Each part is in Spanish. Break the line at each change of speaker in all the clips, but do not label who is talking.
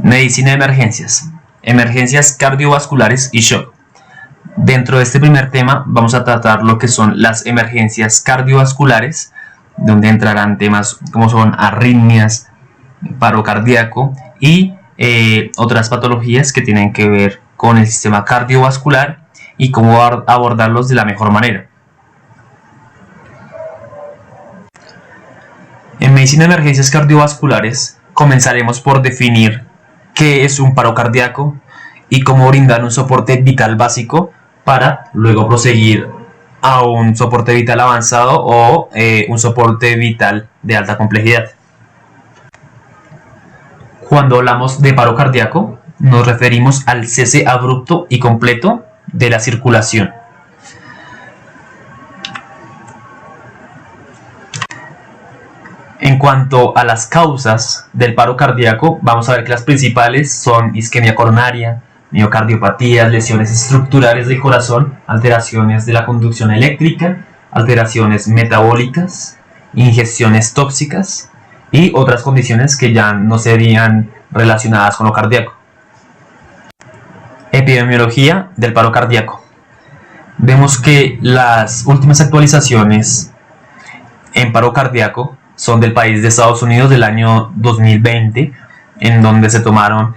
Medicina de emergencias, emergencias cardiovasculares y shock. Dentro de este primer tema vamos a tratar lo que son las emergencias cardiovasculares, donde entrarán temas como son arritmias, paro cardíaco y otras patologías que tienen que ver con el sistema cardiovascular y cómo abordarlos de la mejor manera. En medicina de emergencias cardiovasculares comenzaremos por definir qué es un paro cardíaco y cómo brindar un soporte vital básico para luego proseguir a un soporte vital avanzado o un soporte vital de alta complejidad. Cuando hablamos de paro cardíaco, nos referimos al cese abrupto y completo de la circulación. En cuanto a las causas del paro cardíaco, vamos a ver que las principales son isquemia coronaria, miocardiopatías, lesiones estructurales del corazón, alteraciones de la conducción eléctrica, alteraciones metabólicas, ingestiones tóxicas y otras condiciones que ya no serían relacionadas con lo cardíaco. Epidemiología del paro cardíaco. Vemos que las últimas actualizaciones en paro cardíaco son del país de Estados Unidos del año 2020, en donde se tomaron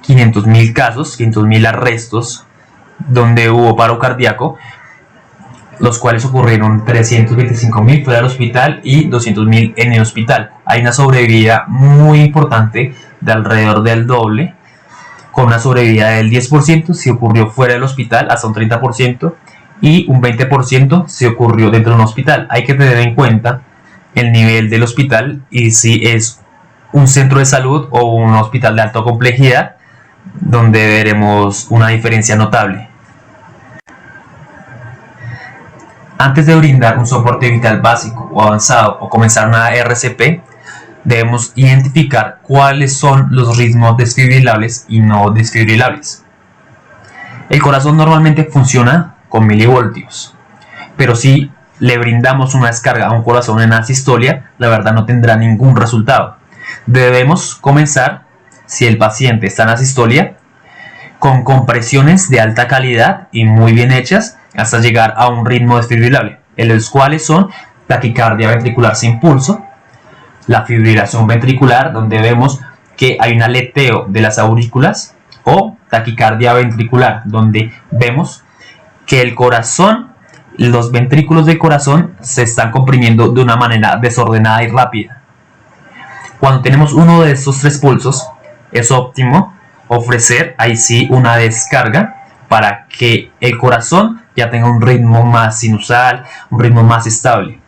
500.000 casos, 500.000 arrestos, donde hubo paro cardíaco, los cuales ocurrieron 325.000 fuera del hospital y 200.000 en el hospital. Hay una sobrevida muy importante de alrededor del doble, con una sobrevida del 10% si ocurrió fuera del hospital, hasta un 30%, y un 20% si ocurrió dentro de un hospital. Hay que tener en cuenta el nivel del hospital y si es un centro de salud o un hospital de alta complejidad, donde veremos una diferencia notable. Antes de brindar un soporte vital básico o avanzado o comenzar una RCP, debemos identificar cuáles son los ritmos desfibrilables y no desfibrilables. El corazón normalmente funciona con milivoltios, pero si le brindamos una descarga a un corazón en asistolia, la verdad no tendrá ningún resultado. Debemos comenzar, si el paciente está en asistolia, con compresiones de alta calidad y muy bien hechas hasta llegar a un ritmo desfibrilable, en los cuales son taquicardia ventricular sin pulso, la fibrilación ventricular, donde vemos que hay un aleteo de las aurículas, o taquicardia ventricular, donde vemos que el corazón, los ventrículos del corazón se están comprimiendo de una manera desordenada y rápida. Cuando tenemos uno de estos tres pulsos, es óptimo ofrecer ahí sí una descarga para que el corazón ya tenga un ritmo más sinusal, un ritmo más estable.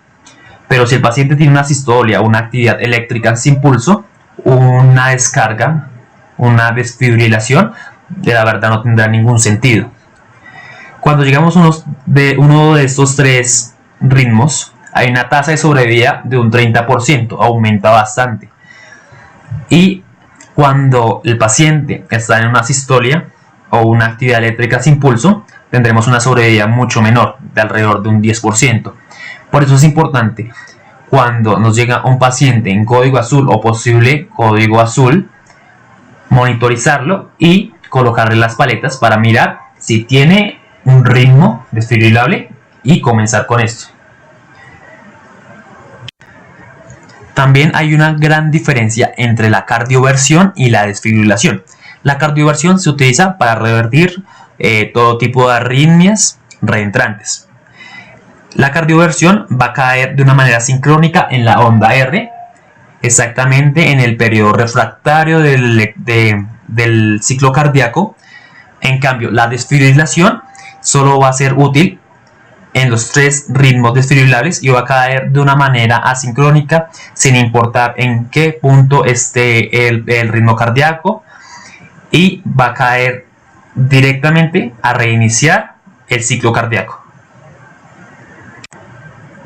Pero si el paciente tiene una sistolia o una actividad eléctrica sin pulso, una descarga, una desfibrilación, de la verdad no tendrá ningún sentido. Cuando llegamos a uno de estos tres ritmos, hay una tasa de sobrevida de un 30%, aumenta bastante. Y cuando el paciente está en una sistolia o una actividad eléctrica sin pulso, tendremos una sobrevida mucho menor, de alrededor de un 10%. Por eso es importante, cuando nos llega un paciente en código azul o posible código azul, monitorizarlo y colocarle las paletas para mirar si tiene un ritmo desfibrilable y comenzar con esto. También hay una gran diferencia entre la cardioversión y la desfibrilación. La cardioversión se utiliza para revertir todo tipo de arritmias reentrantes. La cardioversión va a caer de una manera sincrónica en la onda R, exactamente en el periodo refractario del ciclo cardíaco. En cambio, la desfibrilación solo va a ser útil en los tres ritmos desfibrilables y va a caer de una manera asincrónica sin importar en qué punto esté el ritmo cardíaco, y va a caer directamente a reiniciar el ciclo cardíaco.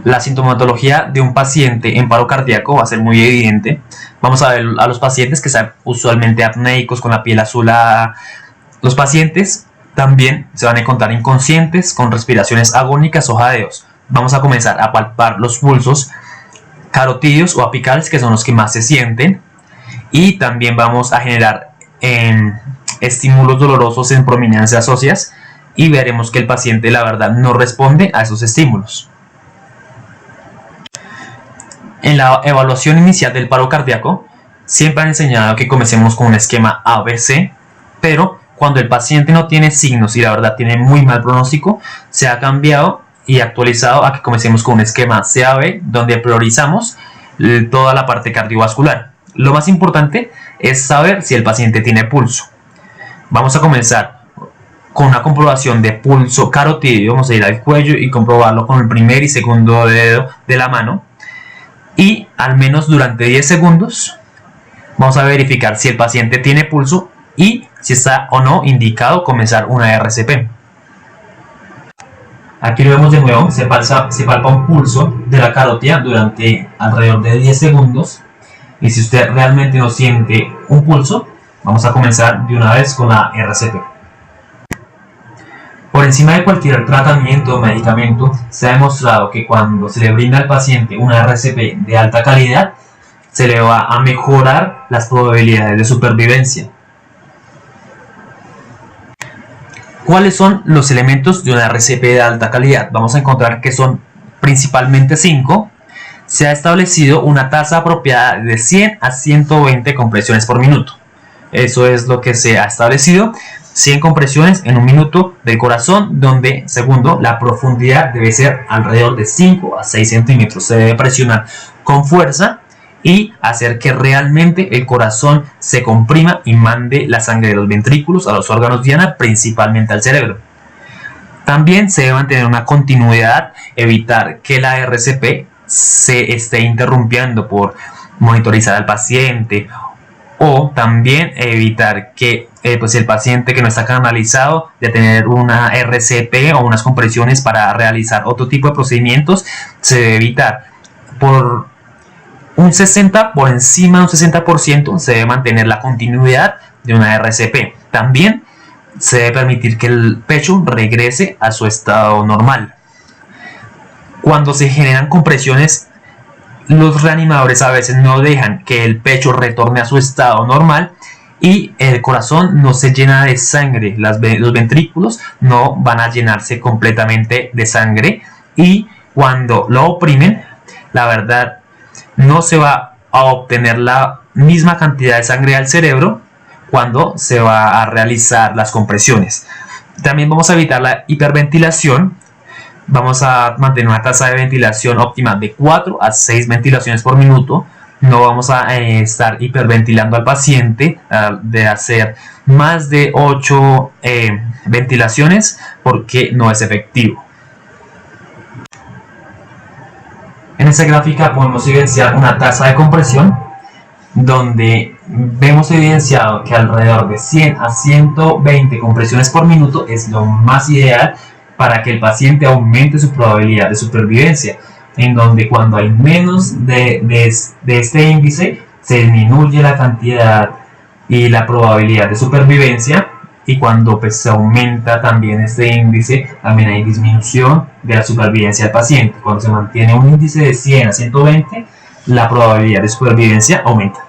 La sintomatología de un paciente en paro cardíaco va a ser muy evidente. Vamos a ver a los pacientes que están usualmente apneicos con la piel azulada. Los pacientes también se van a encontrar inconscientes con respiraciones agónicas o jadeos. Vamos a comenzar a palpar los pulsos carotídeos o apicales, que son los que más se sienten, y también vamos a generar estímulos dolorosos en prominencias óseas y veremos que el paciente la verdad no responde a esos estímulos. En la evaluación inicial del paro cardíaco siempre han enseñado que comencemos con un esquema ABC, pero cuando el paciente no tiene signos y la verdad tiene muy mal pronóstico, se ha cambiado y actualizado a que comencemos con un esquema CAB, donde priorizamos toda la parte cardiovascular. Lo más importante es saber si el paciente tiene pulso. Vamos a comenzar con una comprobación de pulso carotídeo. Vamos a ir al cuello y comprobarlo con el primer y segundo dedo de la mano, y al menos durante 10 segundos vamos a verificar si el paciente tiene pulso y si está o no indicado comenzar una RCP. Aquí lo vemos de nuevo, se palpa un pulso de la carótida durante alrededor de 10 segundos, y si usted realmente no siente un pulso, vamos a comenzar de una vez con la RCP. Por encima de cualquier tratamiento o medicamento, se ha demostrado que cuando se le brinda al paciente una RCP de alta calidad, se le va a mejorar las probabilidades de supervivencia. ¿Cuáles son los elementos de una RCP de alta calidad? Vamos a encontrar que son principalmente 5. Se ha establecido una tasa apropiada de 100 a 120 compresiones por minuto. Eso es lo que se ha establecido. 100 compresiones en un minuto del corazón, donde, segundo, la profundidad debe ser alrededor de 5 a 6 centímetros. Se debe presionar con fuerza y hacer que realmente el corazón se comprima y mande la sangre de los ventrículos a los órganos diana, principalmente al cerebro. También se debe mantener una continuidad, evitar que la RCP se esté interrumpiendo por monitorizar al paciente, o también evitar que el paciente que no está canalizado de tener una RCP o unas compresiones para realizar otro tipo de procedimientos. Se debe evitar por encima de un 60%, se debe mantener la continuidad de una RCP. También se debe permitir que el pecho regrese a su estado normal. Cuando se generan compresiones, los reanimadores a veces no dejan que el pecho retorne a su estado normal y el corazón no se llena de sangre. Los ventrículos no van a llenarse completamente de sangre, y cuando lo oprimen, la verdad no se va a obtener la misma cantidad de sangre al cerebro cuando se va a realizar las compresiones. También vamos a evitar la hiperventilación. Vamos a mantener una tasa de ventilación óptima de 4 a 6 ventilaciones por minuto. No vamos a estar hiperventilando al paciente, de hacer más de 8 ventilaciones, porque no es efectivo. En esta gráfica podemos evidenciar una tasa de compresión donde vemos evidenciado que alrededor de 100 a 120 compresiones por minuto es lo más ideal para que el paciente aumente su probabilidad de supervivencia, en donde cuando hay menos de este índice se disminuye la cantidad y la probabilidad de supervivencia, y cuando se aumenta también este índice también hay disminución de la supervivencia del paciente. Cuando se mantiene un índice de 100 a 120, la probabilidad de supervivencia aumenta.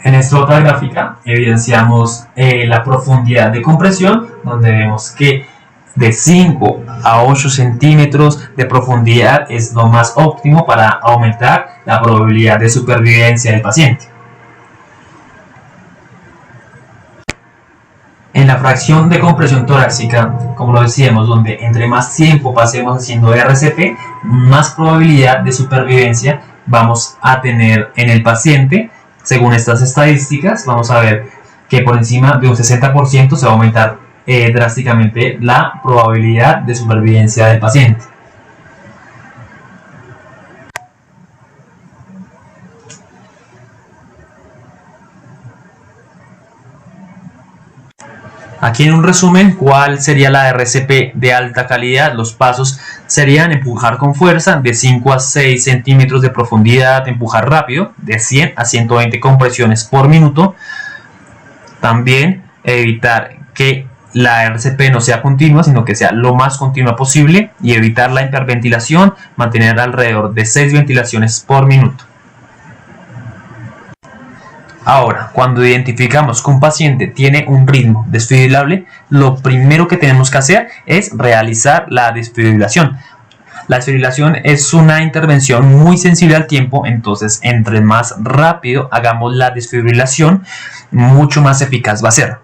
En esta otra gráfica evidenciamos la profundidad de compresión, donde vemos que de 5 a 8 centímetros de profundidad es lo más óptimo para aumentar la probabilidad de supervivencia del paciente. En la fracción de compresión torácica, como lo decíamos, donde entre más tiempo pasemos haciendo RCP, más probabilidad de supervivencia vamos a tener en el paciente. Según estas estadísticas, vamos a ver que por encima de un 60% se va a aumentar drásticamente la probabilidad de supervivencia del paciente. Aquí en un resumen, ¿cuál sería la RCP de alta calidad? Los pasos serían empujar con fuerza de 5 a 6 centímetros de profundidad, empujar rápido de 100 a 120 compresiones por minuto. También evitar que la RCP no sea continua, sino que sea lo más continua posible, y evitar la hiperventilación, mantener alrededor de 6 ventilaciones por minuto. Ahora, cuando identificamos que un paciente tiene un ritmo desfibrilable, lo primero que tenemos que hacer es realizar la desfibrilación. La desfibrilación es una intervención muy sensible al tiempo, entonces entre más rápido hagamos la desfibrilación, mucho más eficaz va a ser.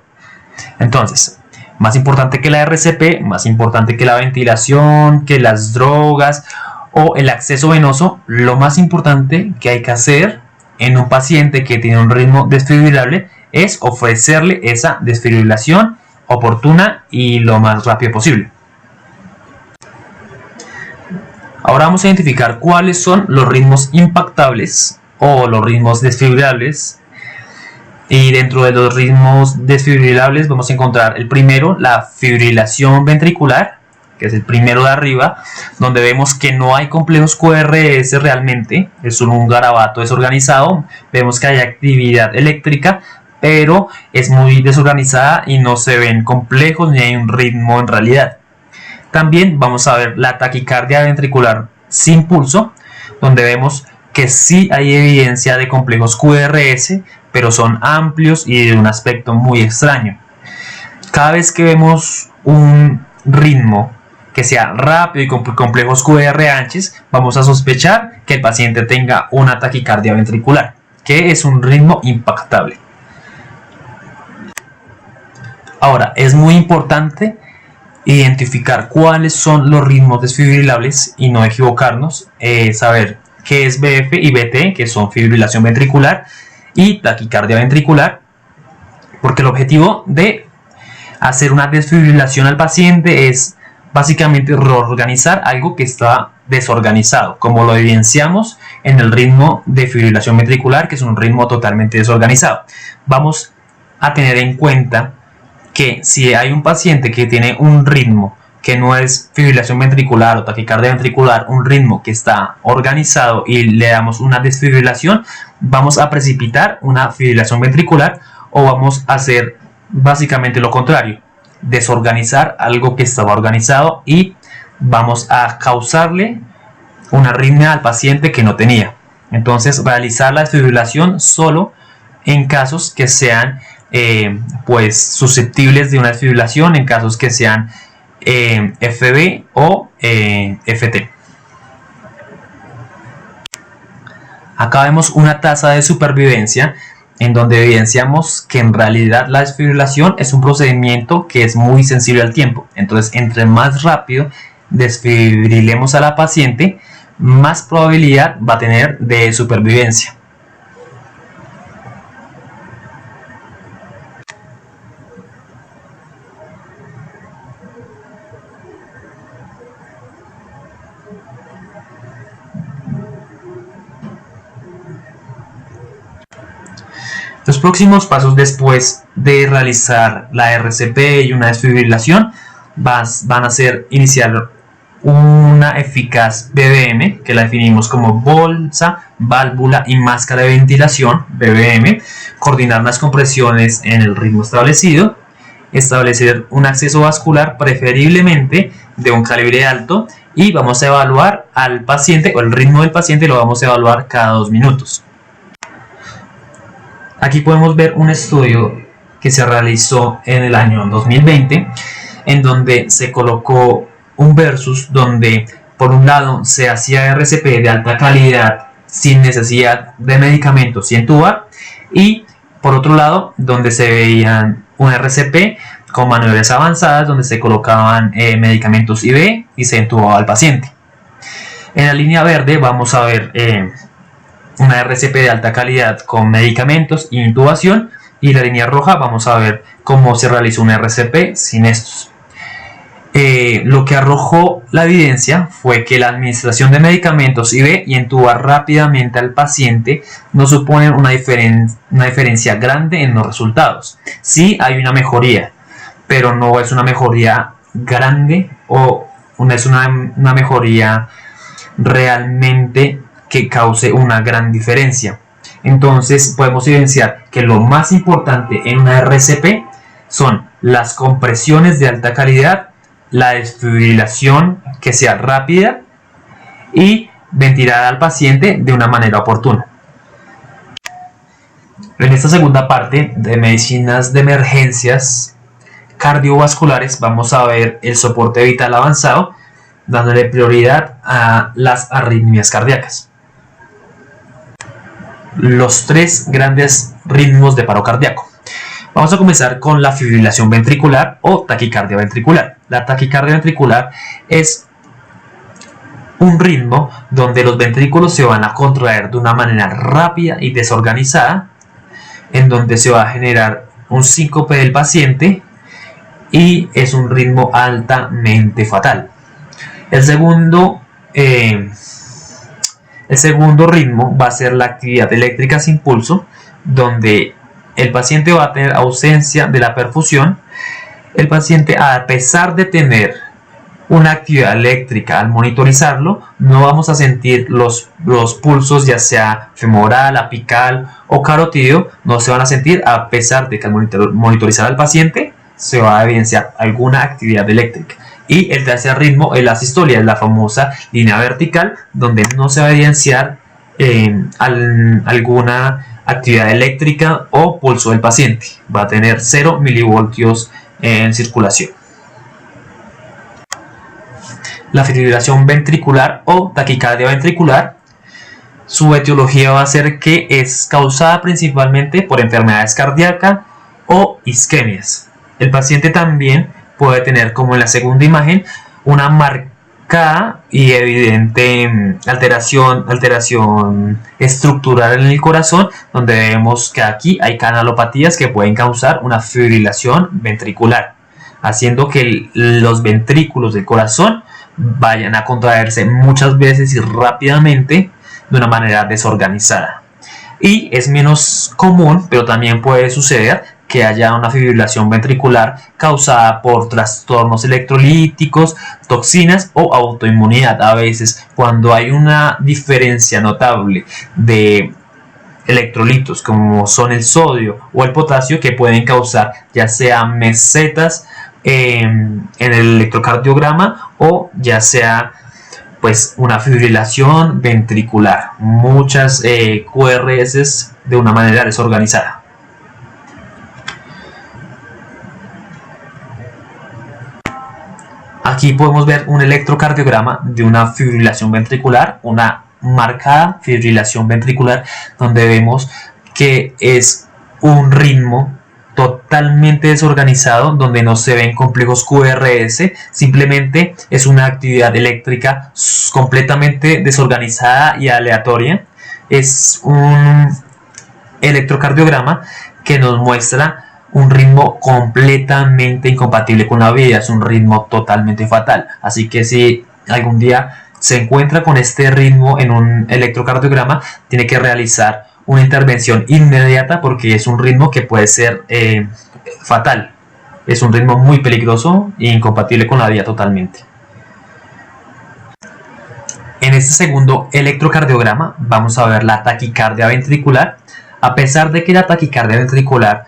Entonces, más importante que la RCP, más importante que la ventilación, que las drogas o el acceso venoso, lo más importante que hay que hacer en un paciente que tiene un ritmo desfibrilable es ofrecerle esa desfibrilación oportuna y lo más rápido posible. Ahora vamos a identificar cuáles son los ritmos impactables o los ritmos desfibrilables. Y dentro de los ritmos desfibrilables vamos a encontrar el primero, la fibrilación ventricular, que es el primero de arriba, donde vemos que no hay complejos QRS realmente, es un garabato desorganizado. Vemos que hay actividad eléctrica, pero es muy desorganizada y no se ven complejos ni hay un ritmo en realidad. También vamos a ver la taquicardia ventricular sin pulso, donde vemos que sí hay evidencia de complejos QRS, pero son amplios y de un aspecto muy extraño. Cada vez que vemos un ritmo que sea rápido y con complejos QRH, vamos a sospechar que el paciente tenga una taquicardia ventricular, que es un ritmo impactable. Ahora, es muy importante identificar cuáles son los ritmos desfibrilables y no equivocarnos, saber qué es BF y BT, que son fibrilación ventricular y taquicardia ventricular, porque el objetivo de hacer una desfibrilación al paciente es básicamente reorganizar algo que está desorganizado, como lo evidenciamos en el ritmo de fibrilación ventricular, que es un ritmo totalmente desorganizado. Vamos a tener en cuenta que si hay un paciente que tiene un ritmo que no es fibrilación ventricular o taquicardia ventricular, un ritmo que está organizado y le damos una desfibrilación, vamos a precipitar una fibrilación ventricular o vamos a hacer básicamente lo contrario, desorganizar algo que estaba organizado y vamos a causarle una arritmia al paciente que no tenía. Entonces, realizar la desfibrilación solo en casos que sean pues susceptibles de una desfibrilación, en casos que sean FB o FT. Acá vemos una tasa de supervivencia en donde evidenciamos que en realidad la desfibrilación es un procedimiento que es muy sensible al tiempo. Entonces, entre más rápido desfibrilemos a la paciente, más probabilidad va a tener de supervivencia. Los próximos pasos después de realizar la RCP y una desfibrilación van a ser iniciar una eficaz BBM, que la definimos como bolsa, válvula y máscara de ventilación, BBM, coordinar las compresiones en el ritmo establecido, establecer un acceso vascular preferiblemente de un calibre alto y vamos a evaluar al paciente o el ritmo del paciente lo vamos a evaluar cada 2 minutos. Aquí podemos ver un estudio que se realizó en el año 2020 en donde se colocó un versus donde por un lado se hacía RCP de alta calidad sin necesidad de medicamentos y entubar, y por otro lado donde se veían un RCP con maniobras avanzadas donde se colocaban medicamentos IV y se entubaba al paciente. En la línea verde vamos a ver una RCP de alta calidad con medicamentos e intubación, y la línea roja vamos a ver cómo se realizó una RCP sin estos. Lo que arrojó la evidencia fue que la administración de medicamentos IV y entubar rápidamente al paciente no suponen una diferencia grande en los resultados. Sí hay una mejoría, pero no es una mejoría grande o no es una mejoría realmente que cause una gran diferencia. Entonces podemos evidenciar que lo más importante en una RCP son las compresiones de alta calidad, la desfibrilación que sea rápida y ventilar al paciente de una manera oportuna. En esta segunda parte de medicinas de emergencias cardiovasculares vamos a ver el soporte vital avanzado, dándole prioridad a las arritmias cardíacas. Los tres grandes ritmos de paro cardíaco. Vamos a comenzar con la fibrilación ventricular o taquicardia ventricular. La taquicardia ventricular es un ritmo donde los ventrículos se van a contraer de una manera rápida y desorganizada, en donde se va a generar un síncope del paciente y es un ritmo altamente fatal. El segundo ritmo va a ser la actividad eléctrica sin pulso, donde el paciente va a tener ausencia de la perfusión. El paciente, a pesar de tener una actividad eléctrica, al monitorizarlo, no vamos a sentir los pulsos, ya sea femoral, apical o carotídeo, no se van a sentir, a pesar de que al monitorizar al paciente se va a evidenciar alguna actividad eléctrica. Y el tercer ritmo es la sistolia, es la famosa línea vertical, donde no se va a evidenciar alguna actividad eléctrica o pulso del paciente. Va a tener 0 milivoltios en circulación. La fibrilación ventricular o taquicardia ventricular, su etiología va a ser que es causada principalmente por enfermedades cardíacas o isquemias. El paciente también puede tener, como en la segunda imagen, una marcada y evidente alteración estructural en el corazón, donde vemos que aquí hay canalopatías que pueden causar una fibrilación ventricular, haciendo que los ventrículos del corazón vayan a contraerse muchas veces y rápidamente de una manera desorganizada. Y es menos común, pero también puede suceder que haya una fibrilación ventricular causada por trastornos electrolíticos, toxinas o autoinmunidad. A veces, cuando hay una diferencia notable de electrolitos como son el sodio o el potasio, que pueden causar ya sea mesetas en el electrocardiograma o ya sea pues una fibrilación ventricular, muchas QRS de una manera desorganizada. Aquí podemos ver un electrocardiograma de una fibrilación ventricular, una marcada fibrilación ventricular, donde vemos que es un ritmo totalmente desorganizado, donde no se ven complejos QRS, simplemente es una actividad eléctrica completamente desorganizada y aleatoria. Es un electrocardiograma que nos muestra un ritmo completamente incompatible con la vida, es un ritmo totalmente fatal. Así que si algún día se encuentra con este ritmo en un electrocardiograma, tiene que realizar una intervención inmediata, porque es un ritmo que puede ser fatal. Es un ritmo muy peligroso e incompatible con la vida totalmente. En este segundo electrocardiograma vamos a ver la taquicardia ventricular. A pesar de que la taquicardia ventricular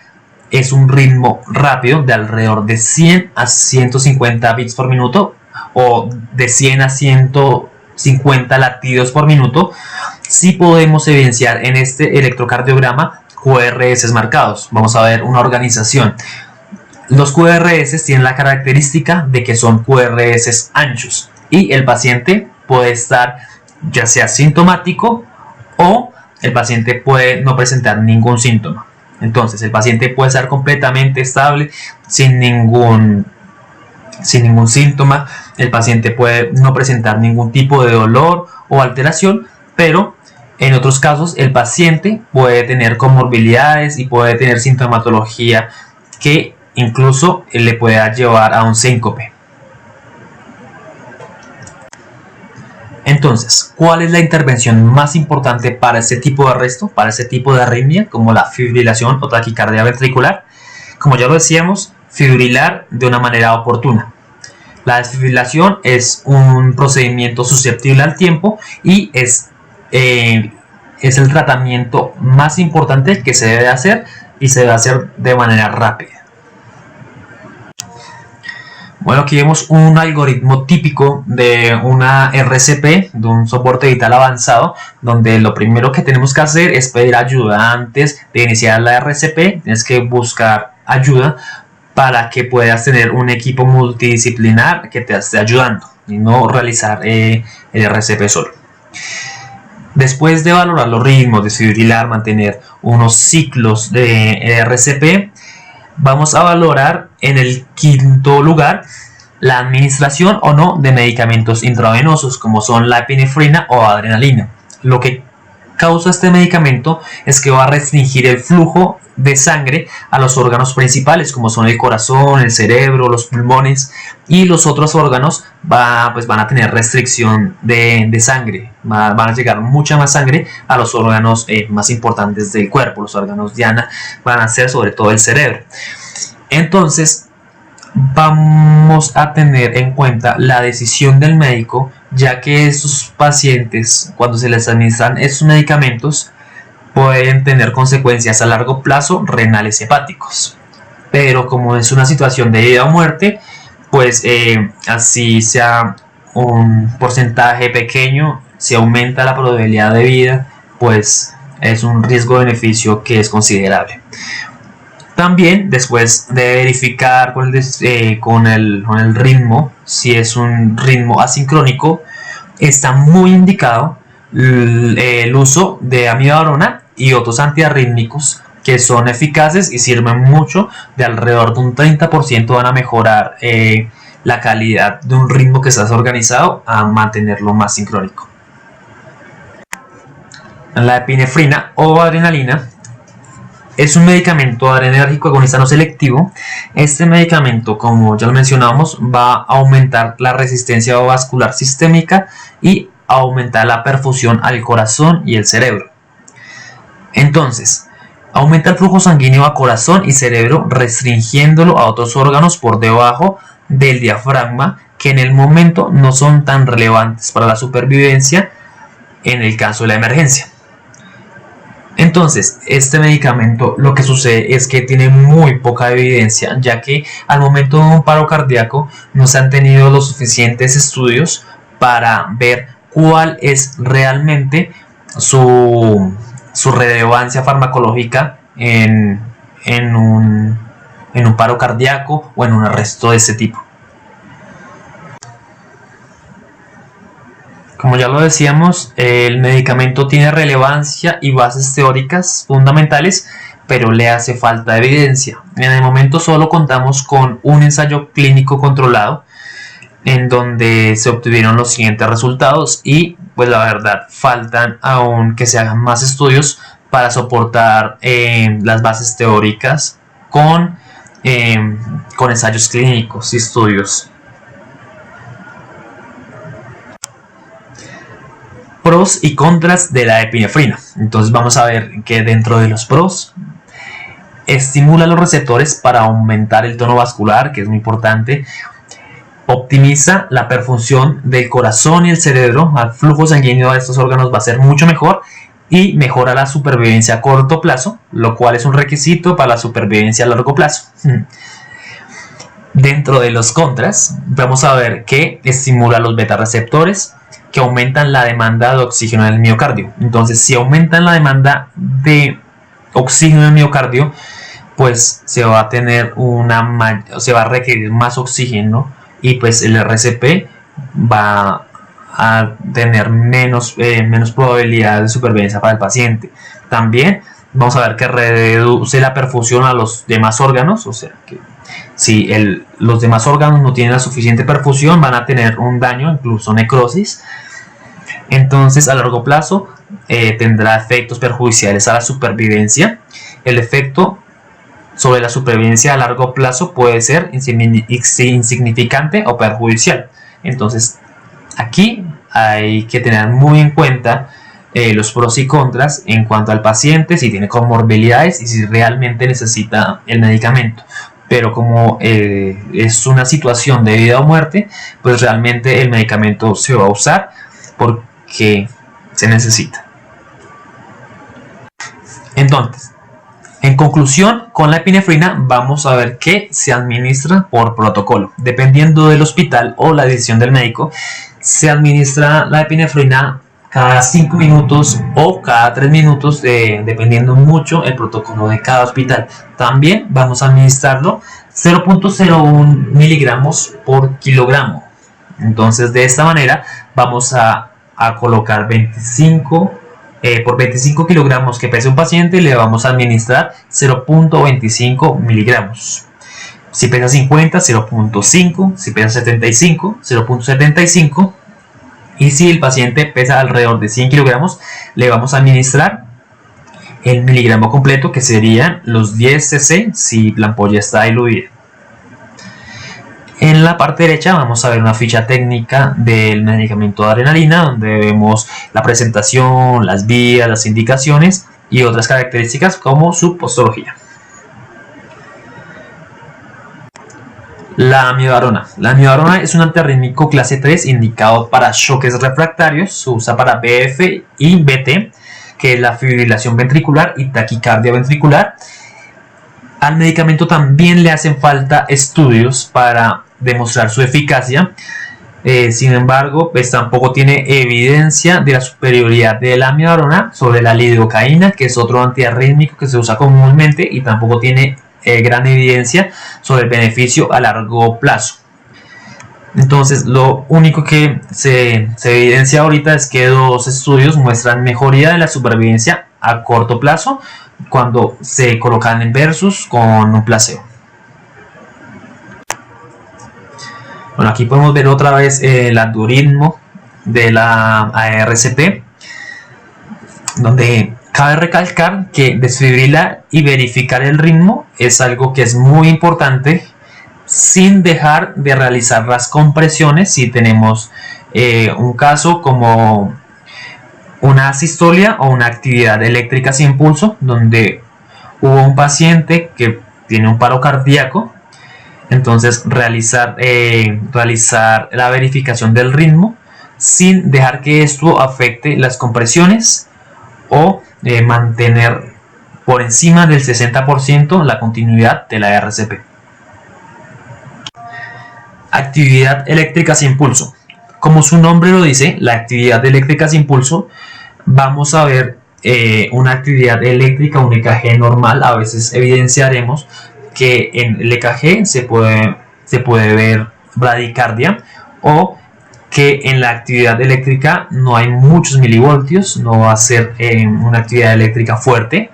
es un ritmo rápido de alrededor de 100 a 150 bits por minuto o de 100 a 150 latidos por minuto, sí podemos evidenciar en este electrocardiograma QRS marcados. Vamos a ver una organización. Los QRS tienen la característica de que son QRS anchos y el paciente puede estar ya sea sintomático o el paciente puede no presentar ningún síntoma. Entonces el paciente puede estar completamente estable sin ningún síntoma. El paciente puede no presentar ningún tipo de dolor o alteración, pero en otros casos el paciente puede tener comorbilidades y puede tener sintomatología que incluso le pueda llevar a un síncope. Entonces, ¿cuál es la intervención más importante para este tipo de arresto, para este tipo de arritmia, como la fibrilación o taquicardia ventricular? Como ya lo decíamos, fibrilar de una manera oportuna. La desfibrilación es un procedimiento susceptible al tiempo y es el tratamiento más importante que se debe hacer, y se debe hacer de manera rápida. Bueno, aquí vemos un algoritmo típico de una RCP, de un soporte vital avanzado, donde lo primero que tenemos que hacer es pedir ayuda. Antes de iniciar la RCP, tienes que buscar ayuda para que puedas tener un equipo multidisciplinar que te esté ayudando y no realizar el RCP solo. Después de valorar los ritmos, desfibrilar, mantener unos ciclos de RCP, vamos a valorar en el quinto lugar la administración o no de medicamentos intravenosos como son la epinefrina o adrenalina. Lo que causa este medicamento es que va a restringir el flujo de sangre a los órganos principales como son el corazón, el cerebro, los pulmones, y los otros órganos van a tener restricción de sangre, van a llegar mucha más sangre a los órganos más importantes del cuerpo. Los órganos diana van a ser sobre todo el cerebro. Entonces vamos a tener en cuenta la decisión del médico, ya que estos pacientes, cuando se les administran estos medicamentos, pueden tener consecuencias a largo plazo renales hepáticos. Pero como es una situación de vida o muerte, pues así sea un porcentaje pequeño, si aumenta la probabilidad de vida, pues es un riesgo-beneficio que es considerable. También, después de verificar con el ritmo, si es un ritmo asincrónico, está muy indicado el uso de amiodarona y otros antiarrítmicos que son eficaces y sirven mucho. De alrededor de un 30% van a mejorar la calidad de un ritmo que estás organizado a mantenerlo más sincrónico. La epinefrina o adrenalina es un medicamento adrenérgico agonista no selectivo. Este medicamento, como ya lo mencionamos, va a aumentar la resistencia vascular sistémica y aumentar la perfusión al corazón y el cerebro. Entonces, aumenta el flujo sanguíneo a corazón y cerebro, restringiéndolo a otros órganos por debajo del diafragma que en el momento no son tan relevantes para la supervivencia en el caso de la emergencia. Entonces, este medicamento, lo que sucede es que tiene muy poca evidencia, ya que al momento de un paro cardíaco no se han tenido los suficientes estudios para ver cuál es realmente su relevancia farmacológica en un paro cardíaco o en un arresto de este tipo. Como ya lo decíamos, el medicamento tiene relevancia y bases teóricas fundamentales, pero le hace falta evidencia. En el momento solo contamos con un ensayo clínico controlado en donde se obtuvieron los siguientes resultados y pues la verdad faltan aún que se hagan más estudios para soportar las bases teóricas con ensayos clínicos y estudios. Pros y contras de la epinefrina. Entonces vamos a ver que dentro de los pros, estimula los receptores para aumentar el tono vascular, que es muy importante. Optimiza la perfusión del corazón y el cerebro. El flujo sanguíneo a estos órganos va a ser mucho mejor y mejora la supervivencia a corto plazo, lo cual es un requisito para la supervivencia a largo plazo. Dentro de los contras, vamos a ver que estimula los beta receptores, que aumentan la demanda de oxígeno en el miocardio. Entonces, si aumentan la demanda de oxígeno en el miocardio, pues se va a requerir más oxígeno y pues el RCP va a tener menos probabilidad de supervivencia para el paciente. También vamos a ver que reduce la perfusión a los demás órganos, o sea que si los demás órganos no tienen la suficiente perfusión, van a tener un daño, incluso necrosis. Entonces, a largo plazo tendrá efectos perjudiciales a la supervivencia. El efecto sobre la supervivencia a largo plazo puede ser insignificante o perjudicial. Entonces, aquí hay que tener muy en cuenta los pros y contras en cuanto al paciente, si tiene comorbilidades y si realmente necesita el medicamento. Pero como es una situación de vida o muerte, pues realmente el medicamento se va a usar porque se necesita. Entonces, En conclusión, con la epinefrina vamos a ver que se administra por protocolo. Dependiendo del hospital o la decisión del médico, se administra la epinefrina cada 5 minutos o cada 3 minutos, dependiendo mucho el protocolo de cada hospital. También vamos a administrarlo 0.01 miligramos por kilogramo. Entonces, de esta manera vamos a colocar 25 por 25 kilogramos que pese un paciente, le vamos a administrar 0.25 miligramos. Si pesa 50, 0.5. Si pesa 75, 0.75. Y si el paciente pesa alrededor de 100 kilogramos, le vamos a administrar el miligramo completo, que serían los 10 cc si la ampolla está diluida. En la parte derecha vamos a ver una ficha técnica del medicamento de adrenalina, donde vemos la presentación, las vías, las indicaciones y otras características como su postología. La amiodarona. La amiodarona es un antiarrítmico clase 3 indicado para choques refractarios. Se usa para BF y BT, que es la fibrilación ventricular y taquicardia ventricular. Al medicamento también le hacen falta estudios para demostrar su eficacia. Sin embargo, pues tampoco tiene evidencia de la superioridad de la amiodarona sobre la lidocaína, que es otro antiarrítmico que se usa comúnmente, y tampoco tiene gran evidencia sobre el beneficio a largo plazo. Entonces, lo único que se evidencia ahorita es que 2 estudios muestran mejoría de la supervivencia a corto plazo cuando se colocan en versus con un placebo. Bueno, aquí podemos ver otra vez el algoritmo de la ARCP, donde cabe recalcar que desfibrilar y verificar el ritmo es algo que es muy importante, sin dejar de realizar las compresiones si tenemos un caso como una asistolia o una actividad eléctrica sin pulso, donde hubo un paciente que tiene un paro cardíaco. Entonces, realizar la verificación del ritmo sin dejar que esto afecte las compresiones, o mantener por encima del 60% la continuidad de la RCP. Actividad eléctrica sin pulso. Como su nombre lo dice, la actividad eléctrica sin pulso, vamos a ver una actividad eléctrica, un EKG normal. A veces evidenciaremos que en el EKG se puede ver bradicardia, o que en la actividad eléctrica no hay muchos milivoltios, no va a ser una actividad eléctrica fuerte,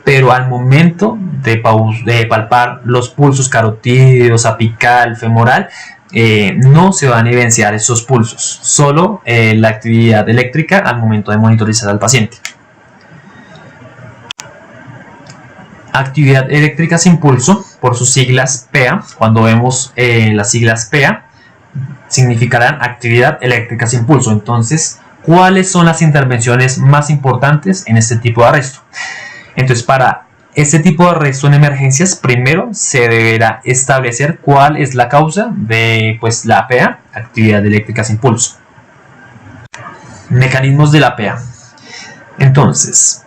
pero al momento de palpar los pulsos carotídeos, apical, femoral, no se van a evidenciar esos pulsos, solo la actividad eléctrica al momento de monitorizar al paciente. Actividad eléctrica sin pulso, por sus siglas PEA. Cuando vemos las siglas PEA, significarán actividad eléctrica sin pulso. Entonces, ¿cuáles son las intervenciones más importantes en este tipo de arresto? Entonces, para este tipo de arresto en emergencias, primero se deberá establecer cuál es la causa de la PEA, actividad eléctrica sin pulso. Mecanismos de la PEA. Entonces,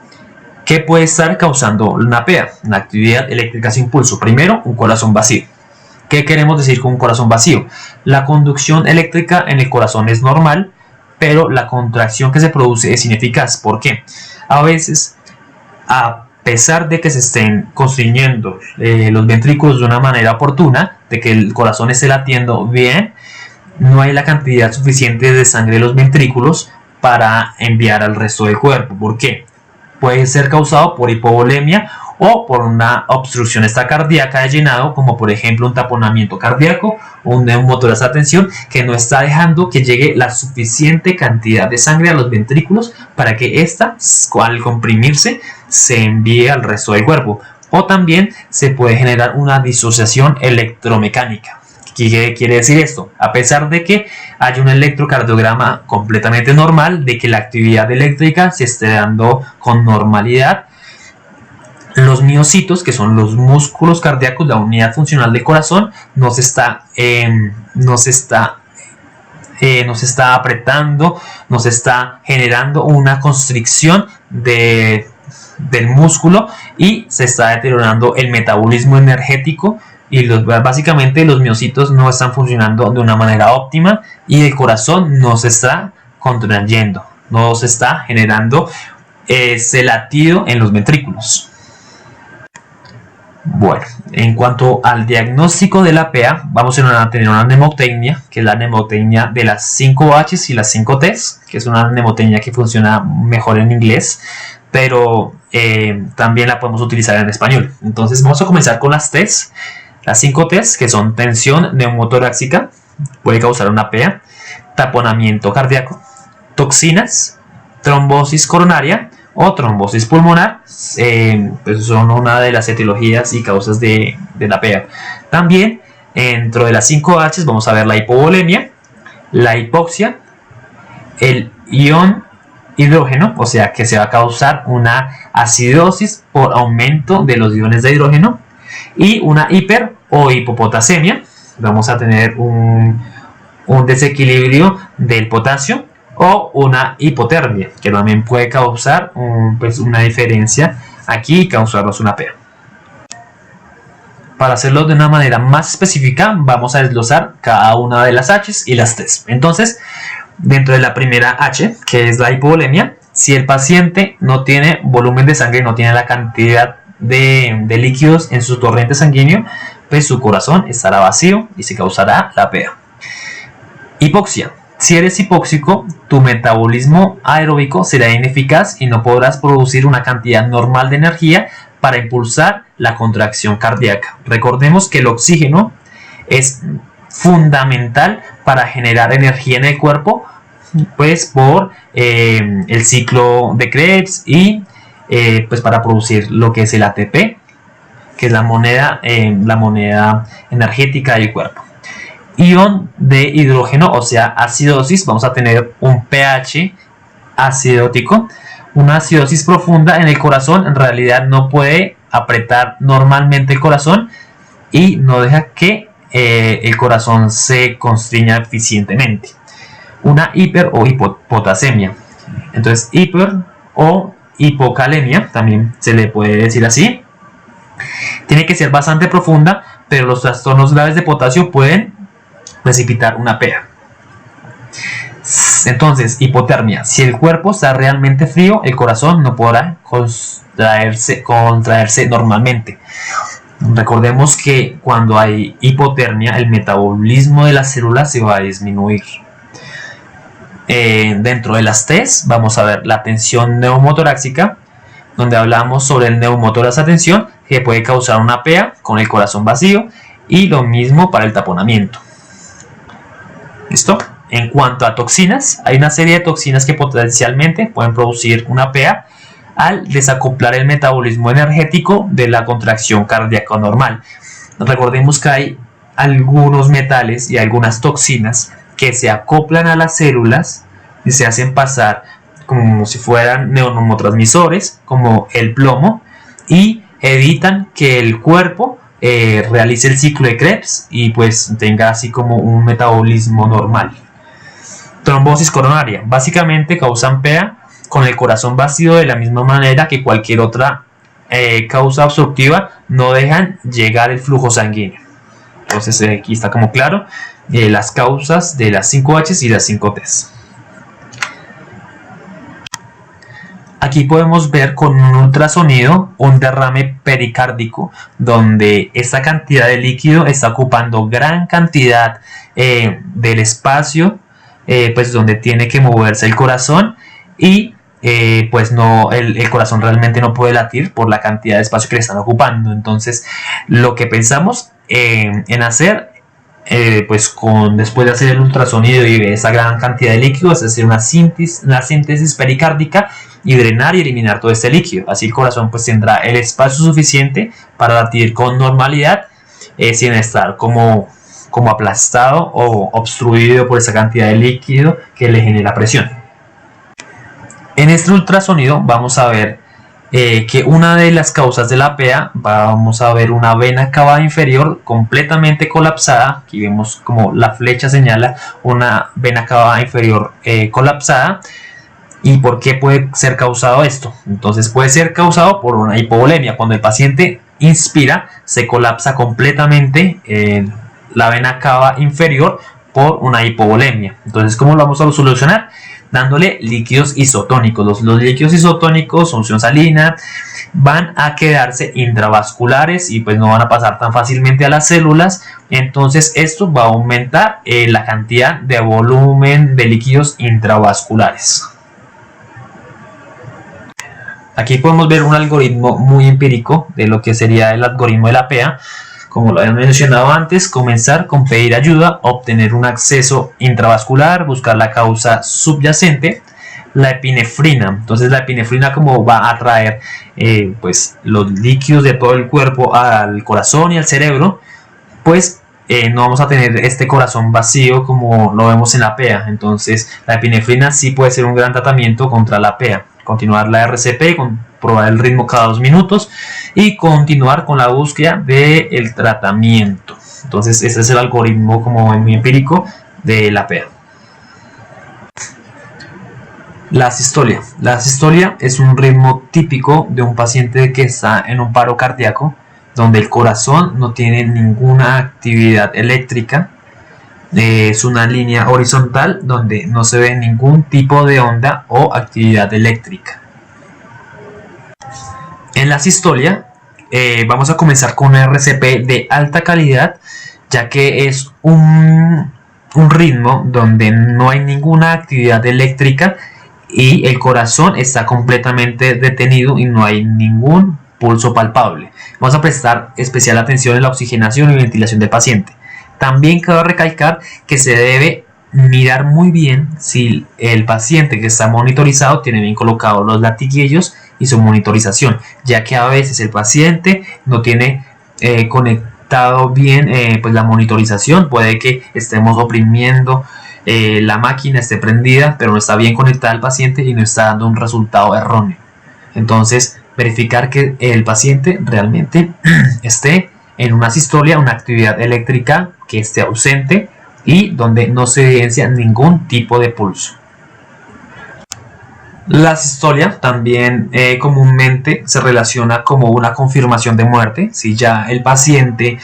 ¿qué puede estar causando una PEA, una actividad eléctrica sin pulso? Primero, un corazón vacío. ¿Qué queremos decir con un corazón vacío? La conducción eléctrica en el corazón es normal, pero la contracción que se produce es ineficaz. ¿Por qué? A veces, a pesar de que se estén constriñendo los ventrículos de una manera oportuna, de que el corazón esté latiendo bien, no hay la cantidad suficiente de sangre de los ventrículos para enviar al resto del cuerpo. ¿Por qué? Puede ser causado por hipovolemia o por una obstrucción extracardíaca de llenado, como por ejemplo un taponamiento cardíaco o un neumotórax a tensión que no está dejando que llegue la suficiente cantidad de sangre a los ventrículos para que ésta, al comprimirse, se envíe al resto del cuerpo. O también se puede generar una disociación electromecánica. ¿Qué quiere decir esto? A pesar de que haya un electrocardiograma completamente normal, de que la actividad eléctrica se esté dando con normalidad, los miocitos, que son los músculos cardíacos, la unidad funcional del corazón, no se está apretando, no se está generando una constricción de del músculo y se está deteriorando el metabolismo energético y básicamente los miocitos no están funcionando de una manera óptima y el corazón no se está contrayendo, no se está generando ese latido en los ventrículos. Bueno, en cuanto al diagnóstico de la PA, vamos a tener una mnemotecnia, que es la mnemotecnia de las 5 H's y las 5 T's, que es una mnemotecnia que funciona mejor en inglés, pero también la podemos utilizar en español. Entonces vamos a comenzar con las T's. Las 5 T's, que son tensión neumotorácica, puede causar una PA, taponamiento cardíaco, toxinas, trombosis coronaria o trombosis pulmonar, pues son una de las etiologías y causas de la PA. También dentro de las 5 H's vamos a ver la hipovolemia, la hipoxia, el ion hidrógeno, o sea que se va a causar una acidosis por aumento de los iones de hidrógeno, y una hiper o hipopotasemia, vamos a tener un desequilibrio del potasio, o una hipotermia, que también puede causar una diferencia aquí y causarnos una PA. Para hacerlo de una manera más específica, vamos a desglosar cada una de las H's y las T's. Entonces, dentro de la primera H, que es la hipovolemia, si el paciente no tiene volumen de sangre, no tiene la cantidad de líquidos en su torrente sanguíneo, pues su corazón estará vacío y se causará la PA. Hipoxia. Si eres hipóxico, tu metabolismo aeróbico será ineficaz y no podrás producir una cantidad normal de energía para impulsar la contracción cardíaca. Recordemos que el oxígeno es fundamental para generar energía en el cuerpo, pues por el ciclo de Krebs y pues para producir lo que es el ATP, que es la moneda energética del cuerpo. Ion de hidrógeno, o sea acidosis, vamos a tener un pH acidótico, una acidosis profunda en el corazón. En realidad no puede apretar normalmente el corazón y no deja que el corazón se constriña eficientemente. Una hiper o hipopotasemia, entonces hiper o hipocalemia, también se le puede decir así. Tiene que ser bastante profunda, pero los trastornos graves de potasio pueden precipitar una PA. Entonces, hipotermia. Si el cuerpo está realmente frío, el corazón no podrá contraerse normalmente. Recordemos que cuando hay hipotermia, el metabolismo de las células se va a disminuir. Dentro de las T's vamos a ver la tensión neumotorácica, donde hablamos sobre el neumotórax a tensión, que puede causar una PA con el corazón vacío, y lo mismo para el taponamiento. ¿Listo? En cuanto a toxinas, hay una serie de toxinas que potencialmente pueden producir una PA al desacoplar el metabolismo energético de la contracción cardíaca normal. Recordemos que hay algunos metales y algunas toxinas que se acoplan a las células y se hacen pasar como si fueran neurotransmisores, como el plomo, y evitan que el cuerpo realice el ciclo de Krebs y pues tenga así como un metabolismo normal. Trombosis coronaria. Básicamente causan PA con el corazón vacío, de la misma manera que cualquier otra causa obstructiva, no dejan llegar el flujo sanguíneo. Entonces aquí está como claro las causas de las 5 H's y las 5 T's. Aquí podemos ver con un ultrasonido un derrame pericárdico, donde esta cantidad de líquido está ocupando gran cantidad del espacio, pues donde tiene que moverse el corazón, y pues no, el corazón realmente no puede latir por la cantidad de espacio que le están ocupando. Entonces lo que pensamos en hacer, pues después de hacer el ultrasonido y ver esa gran cantidad de líquido, es hacer una síntesis pericárdica y drenar y eliminar todo este líquido. Así el corazón pues tendrá el espacio suficiente para latir con normalidad, sin estar como aplastado o obstruido por esa cantidad de líquido que le genera presión. En este ultrasonido vamos a ver que una de las causas de la PA, vamos a ver una vena cava inferior completamente colapsada. Aquí vemos como la flecha señala una vena cava inferior colapsada, ¿Y por qué puede ser causado esto? Entonces puede ser causado por una hipovolemia. Cuando el paciente inspira, se colapsa completamente la vena cava inferior por una hipovolemia. Entonces, ¿cómo lo vamos a solucionar? Dándole líquidos isotónicos. Los líquidos isotónicos, solución salina, van a quedarse intravasculares y pues no van a pasar tan fácilmente a las células. Entonces esto va a aumentar la cantidad de volumen de líquidos intravasculares. Aquí podemos ver un algoritmo muy empírico de lo que sería el algoritmo de la PEA. Como lo habíamos mencionado antes, comenzar con pedir ayuda, obtener un acceso intravascular, buscar la causa subyacente, la epinefrina. Entonces la epinefrina, como va a atraer pues los líquidos de todo el cuerpo al corazón y al cerebro, pues no vamos a tener este corazón vacío como lo vemos en la PEA. Entonces la epinefrina sí puede ser un gran tratamiento contra la PEA. Continuar la RCP, comprobar el ritmo cada 2 minutos y continuar con la búsqueda del tratamiento. Entonces ese es el algoritmo como muy empírico de la PEA. La sistolia. La sistolia es un ritmo típico de un paciente que está en un paro cardíaco, donde el corazón no tiene ninguna actividad eléctrica. Es una línea horizontal donde no se ve ningún tipo de onda o actividad eléctrica. En la sistolia vamos a comenzar con una RCP de alta calidad, ya que es un ritmo donde no hay ninguna actividad eléctrica y el corazón está completamente detenido y no hay ningún pulso palpable. Vamos a prestar especial atención en la oxigenación y ventilación del paciente. También cabe recalcar que se debe mirar muy bien si el paciente que está monitorizado tiene bien colocados los latiguillos y su monitorización, ya que a veces el paciente no tiene conectado bien pues la monitorización. Puede que estemos oprimiendo la máquina, esté prendida, pero no está bien conectada al paciente y no está dando un resultado erróneo. Entonces, verificar que el paciente realmente esté en una sistolia, una actividad eléctrica que esté ausente y donde no se evidencia ningún tipo de pulso. La sistolia también comúnmente se relaciona como una confirmación de muerte. Si ya el paciente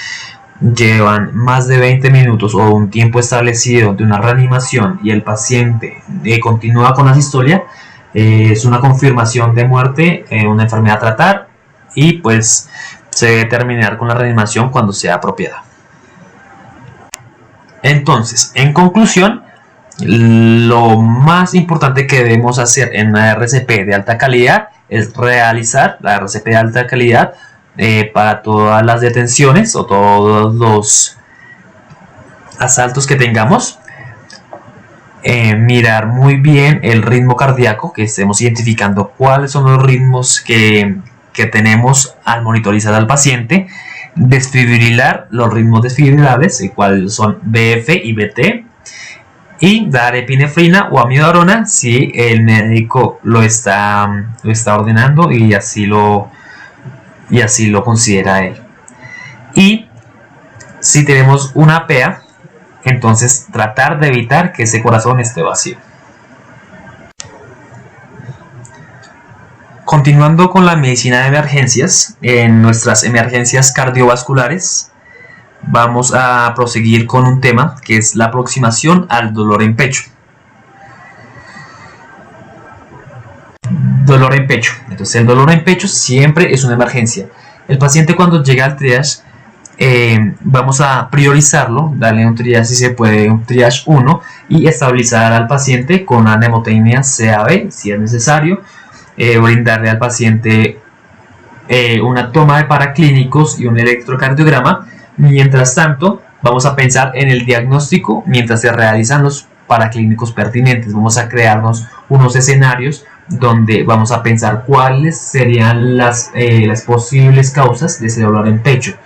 llevan más de 20 minutos o un tiempo establecido de una reanimación y el paciente continúa con la sistolia, es una confirmación de muerte, una enfermedad a tratar y pues se debe terminar con la reanimación cuando sea apropiada. Entonces, en conclusión, lo más importante que debemos hacer en una RCP de alta calidad es realizar la RCP de alta calidad para todas las detenciones o todos los asaltos que tengamos. Mirar muy bien el ritmo cardíaco, que estemos identificando cuáles son los ritmos que tenemos al monitorizar al paciente. Desfibrilar los ritmos desfibrilables, cuáles son BF y BT, y dar epinefrina o amiodarona si el médico lo está ordenando y así lo considera él. Y si tenemos una PEA, entonces tratar de evitar que ese corazón esté vacío. Continuando con la medicina de emergencias, en nuestras emergencias cardiovasculares vamos a proseguir con un tema que es la aproximación al dolor en pecho. Dolor en pecho. Entonces el dolor en pecho siempre es una emergencia. El paciente cuando llega al triage vamos a priorizarlo, darle un triage si se puede, un triage 1 y estabilizar al paciente con una mnemotecnia CAB si es necesario. Brindarle al paciente una toma de paraclínicos y un electrocardiograma. Mientras tanto, vamos a pensar en el diagnóstico mientras se realizan los paraclínicos pertinentes. Vamos a crearnos unos escenarios donde vamos a pensar cuáles serían las posibles causas de ese dolor en pecho.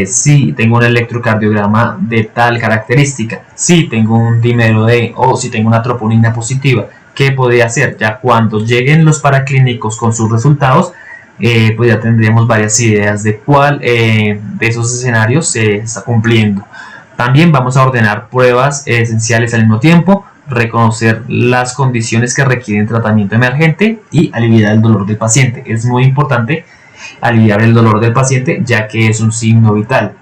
Si tengo un electrocardiograma de tal característica, si tengo un dímero D o si tengo una troponina positiva, ¿qué podría hacer? Ya cuando lleguen los paraclínicos con sus resultados, pues ya tendríamos varias ideas de cuál de esos escenarios se está cumpliendo. También vamos a ordenar pruebas esenciales al mismo tiempo reconocer las condiciones que requieren tratamiento emergente y aliviar el dolor del paciente. Es muy importante aliviar el dolor del paciente, ya que es un signo vital.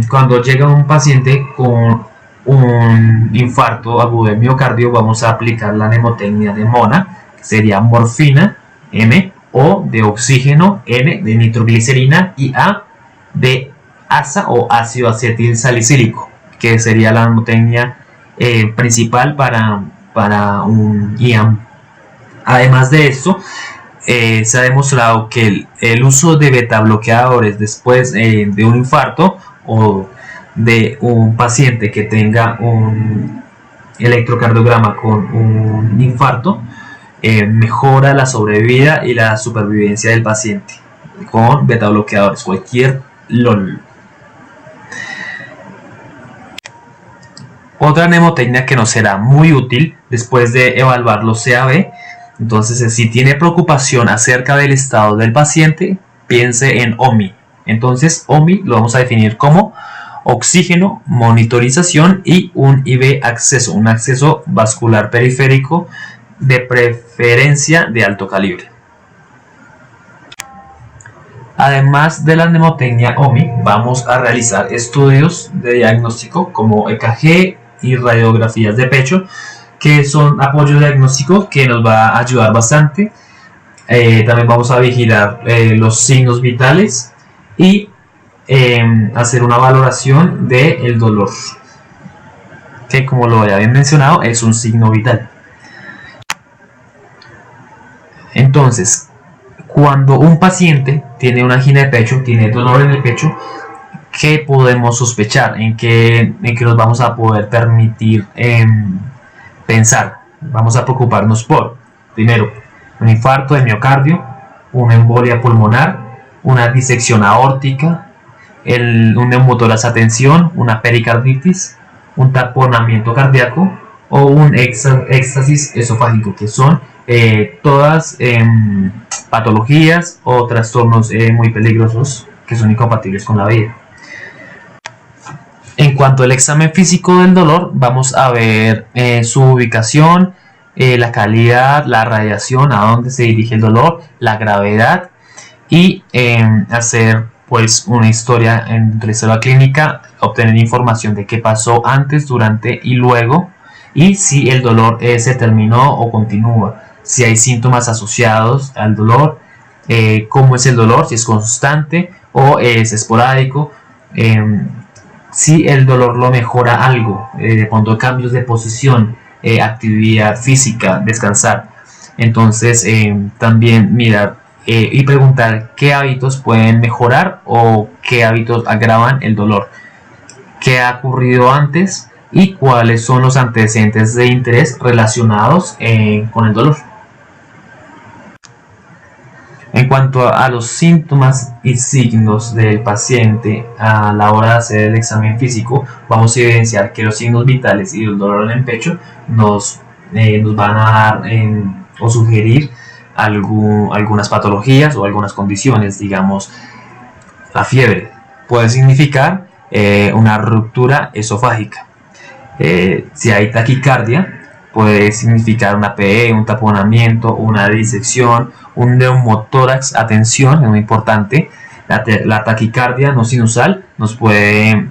Cuando llega un paciente con un infarto agudo del miocardio, vamos a aplicar la mnemotecnia de Mona, que sería morfina, M, O de oxígeno, N de nitroglicerina y A de asa o ácido acetil salicílico, que sería la mnemotecnia principal para un IAM. Además de esto, se ha demostrado que el uso de beta bloqueadores después de un infarto o de un paciente que tenga un electrocardiograma con un infarto mejora la sobrevida y la supervivencia del paciente con beta bloqueadores, cualquier LOL. Otra mnemotecnia que nos será muy útil después de evaluar los CAB. Entonces, si tiene preocupación acerca del estado del paciente, piense en OMI. Entonces, OMI lo vamos a definir como oxígeno, monitorización y un IV acceso, un acceso vascular periférico de preferencia de alto calibre. Además de la mnemotecnia OMI, vamos a realizar estudios de diagnóstico como EKG y radiografías de pecho, que son apoyo diagnóstico que nos va a ayudar bastante. También vamos a vigilar los signos vitales y hacer una valoración del dolor, que como lo había bien mencionado es un signo vital. Entonces, cuando un paciente tiene una angina de pecho, tiene dolor en el pecho, ¿qué podemos sospechar? ¿En qué nos vamos a poder permitir pensar? Vamos a preocuparnos por, primero, un infarto de miocardio, una embolia pulmonar, una disección aórtica, un neumotórax a tensión, una pericarditis, un taponamiento cardíaco o un éxtasis esofágico, que son todas patologías o trastornos muy peligrosos que son incompatibles con la vida. En cuanto al examen físico del dolor, vamos a ver su ubicación, la calidad, la radiación, a dónde se dirige el dolor, la gravedad y hacer pues una historia en la historia clínica, obtener información de qué pasó antes, durante y luego, y si el dolor se terminó o continúa, si hay síntomas asociados al dolor, cómo es el dolor, si es constante o es esporádico, si el dolor lo mejora algo, cuando cambios de posición, actividad física, descansar. Entonces también mirar y preguntar qué hábitos pueden mejorar o qué hábitos agravan el dolor, qué ha ocurrido antes y cuáles son los antecedentes de interés relacionados con el dolor. En cuanto a los síntomas y signos del paciente a la hora de hacer el examen físico, vamos a evidenciar que los signos vitales y el dolor en el pecho nos van a dar o sugerir algunas patologías o algunas condiciones. Digamos, la fiebre puede significar una ruptura esofágica. Si hay taquicardia, puede significar una PE, un taponamiento, una disección, un neumotórax a tensión, es muy importante. La taquicardia no sinusal nos puede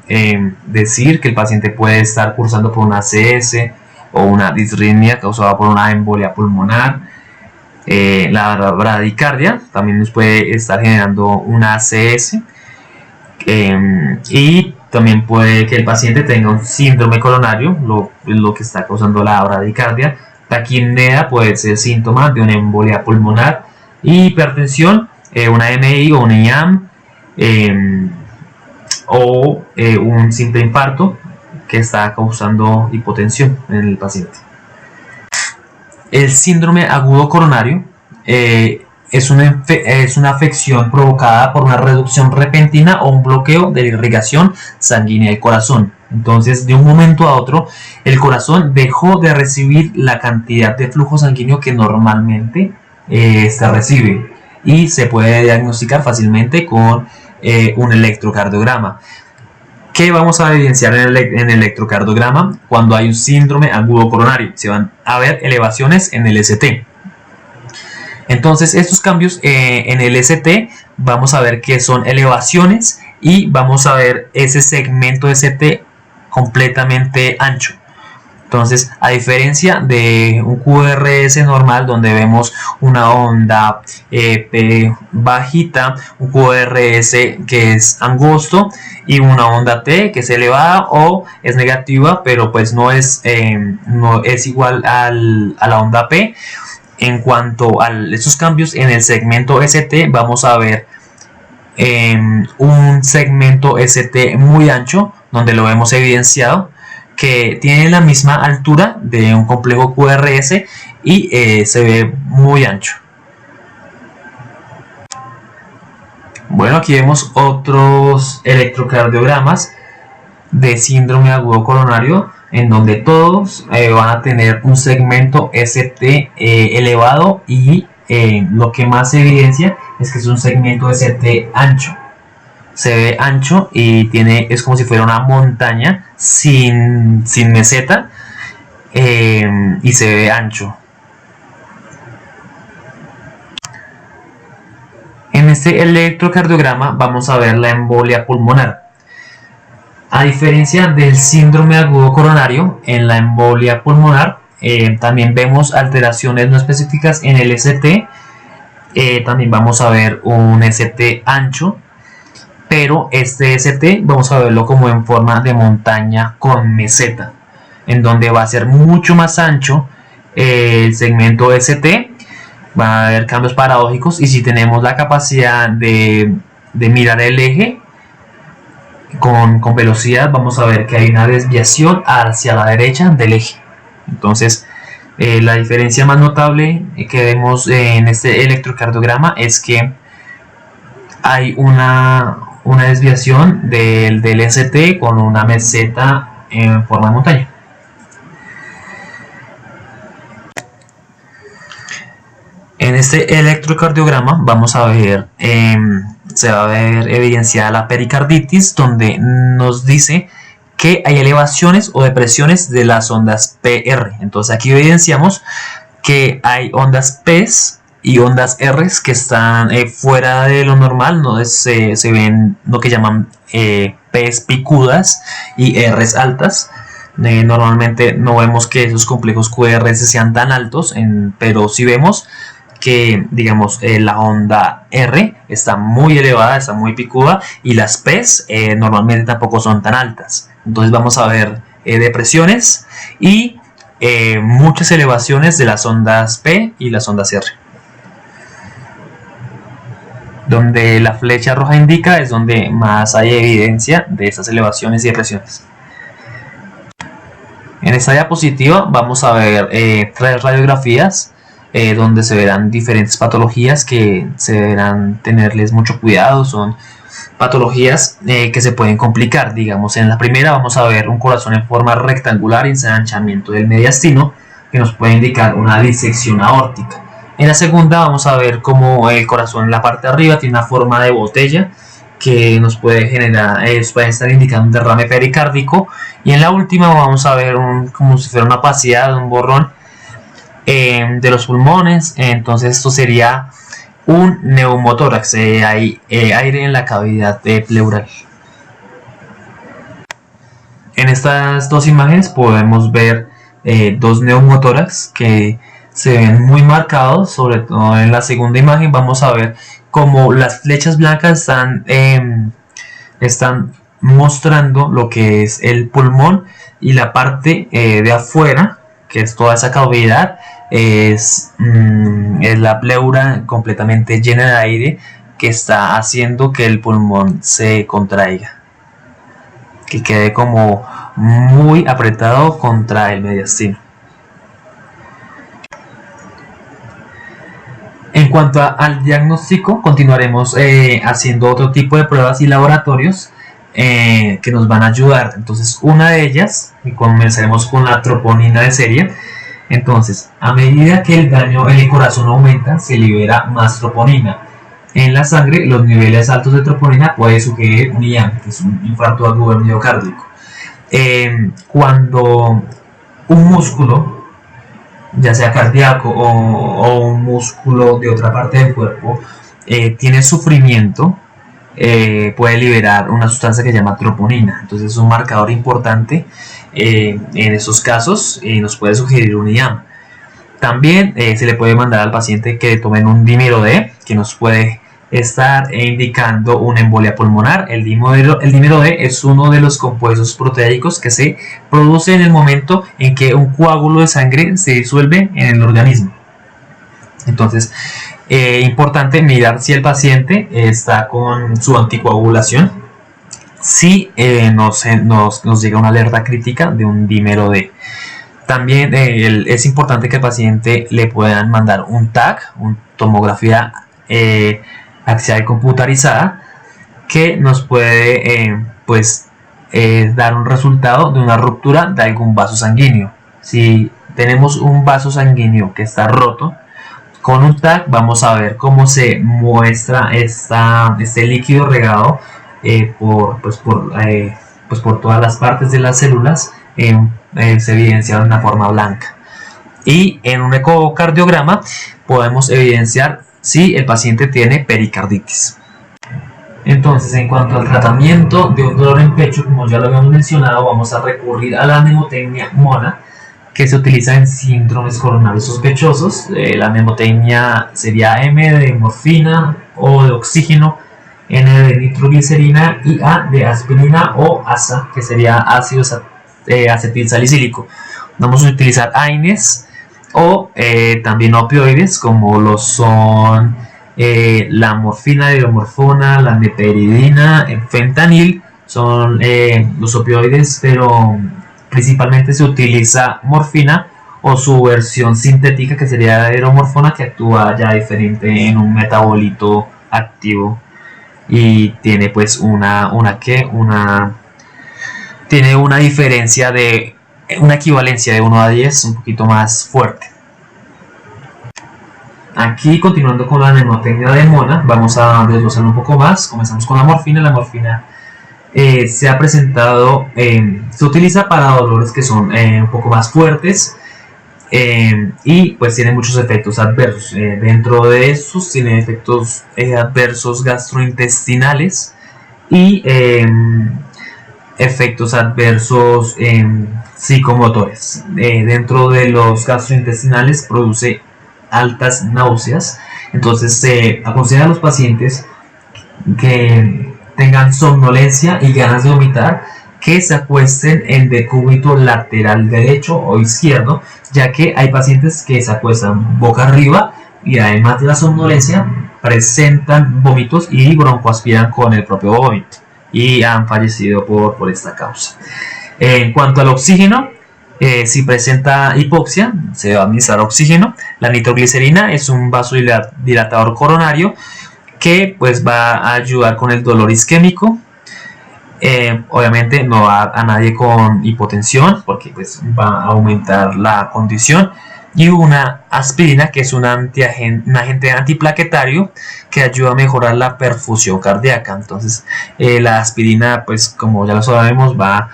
decir que el paciente puede estar cursando por una ACS o una disritmia causada por una embolia pulmonar. La bradicardia también nos puede estar generando una ACS, y también puede que el paciente tenga un síndrome coronario, lo que está causando la bradicardia. Taquipnea puede ser síntoma de una embolia pulmonar. Y hipertensión, una MI o una IAM, o un simple infarto que está causando hipotensión en el paciente. El síndrome agudo coronario es una afección provocada por una reducción repentina o un bloqueo de la irrigación sanguínea del corazón. Entonces, de un momento a otro, el corazón dejó de recibir la cantidad de flujo sanguíneo que normalmente recibe, y se puede diagnosticar fácilmente con un electrocardiograma. ¿Qué vamos a evidenciar en el electrocardiograma? Cuando hay un síndrome agudo coronario, se van a ver elevaciones en el ST. Entonces, estos cambios en el ST vamos a ver que son elevaciones y vamos a ver ese segmento ST completamente ancho. Entonces, a diferencia de un QRS normal donde vemos una onda P bajita, un QRS que es angosto y una onda T que es elevada o es negativa, pero pues no es igual a la onda P. En cuanto a estos cambios en el segmento ST, vamos a ver un segmento ST muy ancho donde lo vemos evidenciado, que tiene la misma altura de un complejo QRS y se ve muy ancho. Bueno, aquí vemos otros electrocardiogramas de síndrome agudo coronario en donde todos van a tener un segmento ST elevado y lo que más se evidencia es que es un segmento ST ancho. Se ve ancho y es como si fuera una montaña sin meseta y se ve ancho. En este electrocardiograma vamos a ver la embolia pulmonar. A diferencia del síndrome agudo coronario, en la embolia pulmonar también vemos alteraciones no específicas en el ST. También vamos a ver un ST ancho, pero este ST vamos a verlo como en forma de montaña con meseta, en donde va a ser mucho más ancho el segmento ST. Va a haber cambios paradójicos y si tenemos la capacidad de mirar el eje con velocidad, vamos a ver que hay una desviación hacia la derecha del eje. Entonces, la diferencia más notable que vemos en este electrocardiograma es que hay una desviación del ST con una meseta en forma de montaña. En este electrocardiograma vamos a ver, se va a ver evidenciada la pericarditis, donde nos dice que hay elevaciones o depresiones de las ondas PR. Entonces aquí evidenciamos que hay ondas P's y ondas R's que están fuera de lo normal, no se ven lo que llaman P's picudas y R's altas. Normalmente no vemos que esos complejos QRS sean tan altos, pero sí vemos que, digamos, la onda R está muy elevada, está muy picuda, y las P's normalmente tampoco son tan altas. Entonces vamos a ver depresiones y muchas elevaciones de las ondas P y las ondas R. Donde la flecha roja indica es donde más hay evidencia de esas elevaciones y depresiones. En esta diapositiva vamos a ver 3 radiografías donde se verán diferentes patologías que se deberán tenerles mucho cuidado. Son patologías que se pueden complicar. Digamos, en la primera vamos a ver un corazón en forma rectangular y ensanchamiento del mediastino, que nos puede indicar una disección aórtica. En la segunda vamos a ver cómo el corazón en la parte de arriba tiene una forma de botella que nos puede generar, puede estar indicando un derrame pericárdico. Y en la última vamos a ver como si fuera una opacidad, un borrón de los pulmones. Entonces esto sería un neumotórax, hay aire en la cavidad pleural. En estas dos imágenes podemos ver dos neumotórax que se ven muy marcados. Sobre todo en la segunda imagen vamos a ver como las flechas blancas están mostrando lo que es el pulmón, y la parte de afuera, que es toda esa cavidad, es la pleura completamente llena de aire que está haciendo que el pulmón se contraiga, que quede como muy apretado contra el mediastino. En cuanto al diagnóstico, continuaremos haciendo otro tipo de pruebas y laboratorios que nos van a ayudar. Entonces, una de ellas, y comenzaremos con la troponina de serie. Entonces, a medida que el daño en el corazón aumenta, se libera más troponina. en la sangre, los niveles altos de troponina puede sugerir un IAM, que es un infarto agudo miocárdico. Cuando un músculo, ya sea cardíaco o un músculo de otra parte del cuerpo, tiene sufrimiento, puede liberar una sustancia que se llama troponina. Entonces es un marcador importante en esos casos y nos puede sugerir un IAM. También se le puede mandar al paciente que tomen un dímero D, que nos puede estar indicando una embolia pulmonar. El dímero D es uno de los compuestos proteicos que se produce en el momento en que un coágulo de sangre se disuelve en el organismo. Entonces, importante mirar si el paciente está con su anticoagulación. Si nos llega una alerta crítica de un dímero D. También es importante que al paciente le puedan mandar un TAC, una tomografía axial computarizada, que nos puede dar un resultado de una ruptura de algún vaso sanguíneo. Si tenemos un vaso sanguíneo que está roto, con un TAC vamos a ver cómo se muestra este líquido regado por todas las partes de las células. Se evidencia de una forma blanca, y en un ecocardiograma podemos evidenciar si el paciente tiene pericarditis. Entonces, en cuanto al tratamiento de un dolor en pecho, como ya lo habíamos mencionado, vamos a recurrir a la mnemotecnia MONA, que se utiliza en síndromes coronarios sospechosos. La mnemotecnia sería M de morfina, O de oxígeno, N de nitroglicerina y A de aspirina o ASA, que sería ácido acetilsalicílico. Vamos a utilizar AINES o también opioides, como lo son la morfina, hidromorfona, la neperidina, el fentanil. Son los opioides, pero principalmente se utiliza morfina o su versión sintética, que sería la hidromorfona, que actúa ya diferente en un metabolito activo y tiene pues tiene una diferencia de una equivalencia de 1 a 10 un poquito más fuerte. Aquí, continuando con la mnemotecnia de MONA, vamos a desglosar un poco más. Comenzamos con la morfina. La morfina se ha presentado, se utiliza para dolores que son un poco más fuertes, y pues tiene muchos efectos adversos. Dentro de estos tiene efectos adversos gastrointestinales y efectos adversos psicomotores. Dentro de los gastrointestinales produce altas náuseas. Entonces se aconseja a los pacientes que tengan somnolencia y ganas de vomitar que se acuesten en decúbito lateral derecho o izquierdo, ya que hay pacientes que se acuestan boca arriba y además de la somnolencia presentan vómitos y broncoaspiran con el propio vómito y han fallecido por esta causa. En cuanto al oxígeno, si presenta hipoxia, se va a administrar oxígeno. La nitroglicerina es un vasodilatador coronario que pues va a ayudar con el dolor isquémico. Obviamente no va a nadie con hipotensión, porque pues va a aumentar la condición. Y una aspirina, que es un agente antiplaquetario que ayuda a mejorar la perfusión cardíaca. Entonces la aspirina, pues como ya lo sabemos, va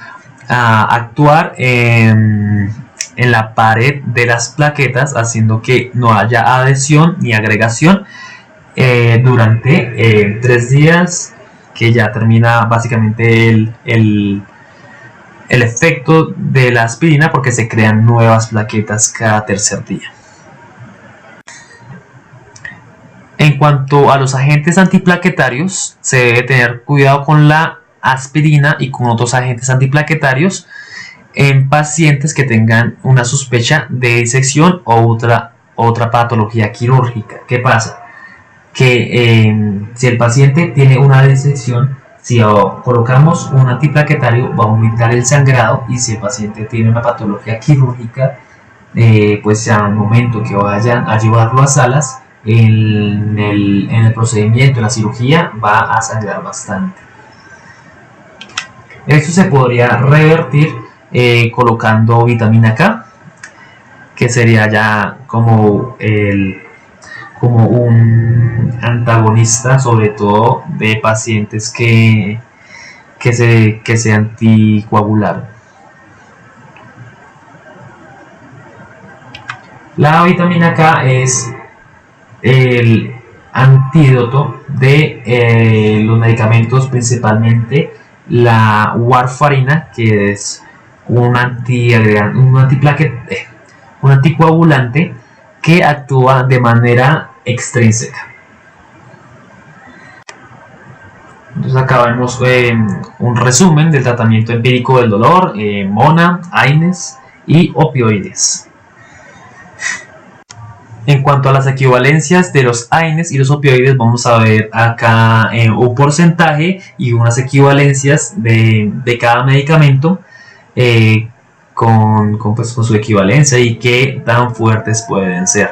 a actuar en la pared de las plaquetas, haciendo que no haya adhesión ni agregación durante 3 días, que ya termina básicamente el efecto de la aspirina, porque se crean nuevas plaquetas cada tercer día. En cuanto a los agentes antiplaquetarios, se debe tener cuidado con la aspirina y con otros agentes antiplaquetarios en pacientes que tengan una sospecha de disección o otra patología quirúrgica. ¿Qué pasa? Que si el paciente tiene una disección, si colocamos un antiplaquetario va a aumentar el sangrado, y si el paciente tiene una patología quirúrgica, pues al momento que vayan a llevarlo a salas, en el procedimiento, en la cirugía, va a sangrar bastante. Esto se podría revertir colocando vitamina K, que sería ya como como un antagonista, sobre todo de pacientes que se anticoagularon. La vitamina K es el antídoto de los medicamentos, principalmente la warfarina, que es un anticoagulante que actúa de manera extrínseca. Entonces acá vemos un resumen del tratamiento empírico del dolor, MONA, AINES y opioides. En cuanto a las equivalencias de los AINES y los opioides, vamos a ver acá un porcentaje y unas equivalencias de cada medicamento con su equivalencia y qué tan fuertes pueden ser.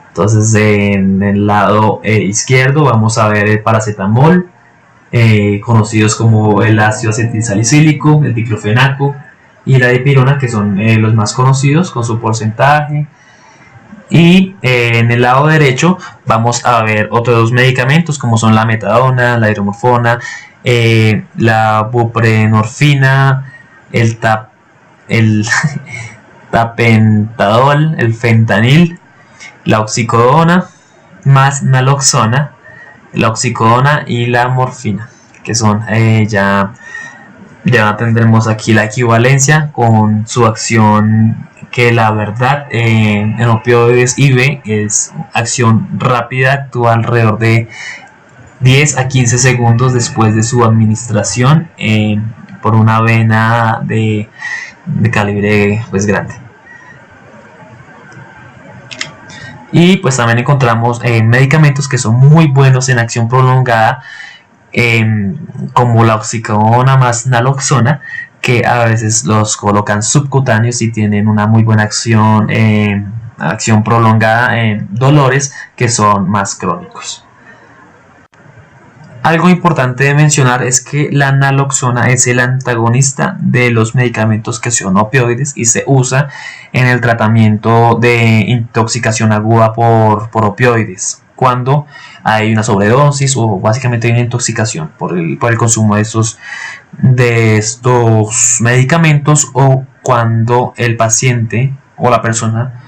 Entonces en el lado izquierdo vamos a ver el paracetamol, conocidos como el ácido acetilsalicílico, el diclofenaco y la dipirona, que son los más conocidos con su porcentaje. Y en el lado derecho vamos a ver otros dos medicamentos como son la metadona, la hidromorfona, la buprenorfina, el tapentadol, el fentanil, la oxicodona más naloxona, la oxicodona y la morfina, que son ya tendremos aquí la equivalencia con su acción, que la verdad en opioides IV es acción rápida, actúa alrededor de 10 a 15 segundos después de su administración por una vena de calibre pues grande. Y pues también encontramos medicamentos que son muy buenos en acción prolongada, como la oxicodona más naloxona, que a veces los colocan subcutáneos y tienen una muy buena acción prolongada en dolores que son más crónicos. Algo importante de mencionar es que la naloxona es el antagonista de los medicamentos que son opioides y se usa en el tratamiento de intoxicación aguda por opioides, cuando hay una sobredosis o básicamente hay una intoxicación por el consumo de estos medicamentos, o cuando el paciente o la persona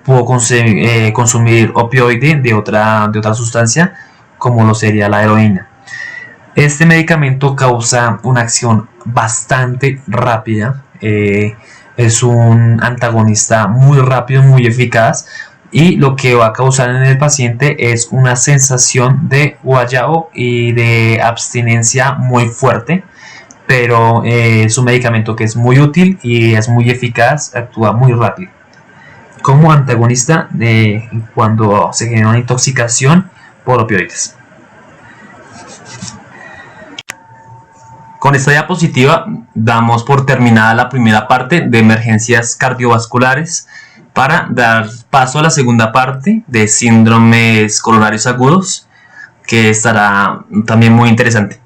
pudo consumir opioide de otra sustancia, como lo sería la heroína. Este medicamento causa una acción bastante rápida, es un antagonista muy rápido, muy eficaz, y lo que va a causar en el paciente es una sensación de guayabo y de abstinencia muy fuerte, pero es un medicamento que es muy útil y es muy eficaz, actúa muy rápido como antagonista cuando se genera una intoxicación por opioides. Con esta diapositiva damos por terminada la primera parte de emergencias cardiovasculares para dar paso a la segunda parte de síndromes coronarios agudos, que estará también muy interesante.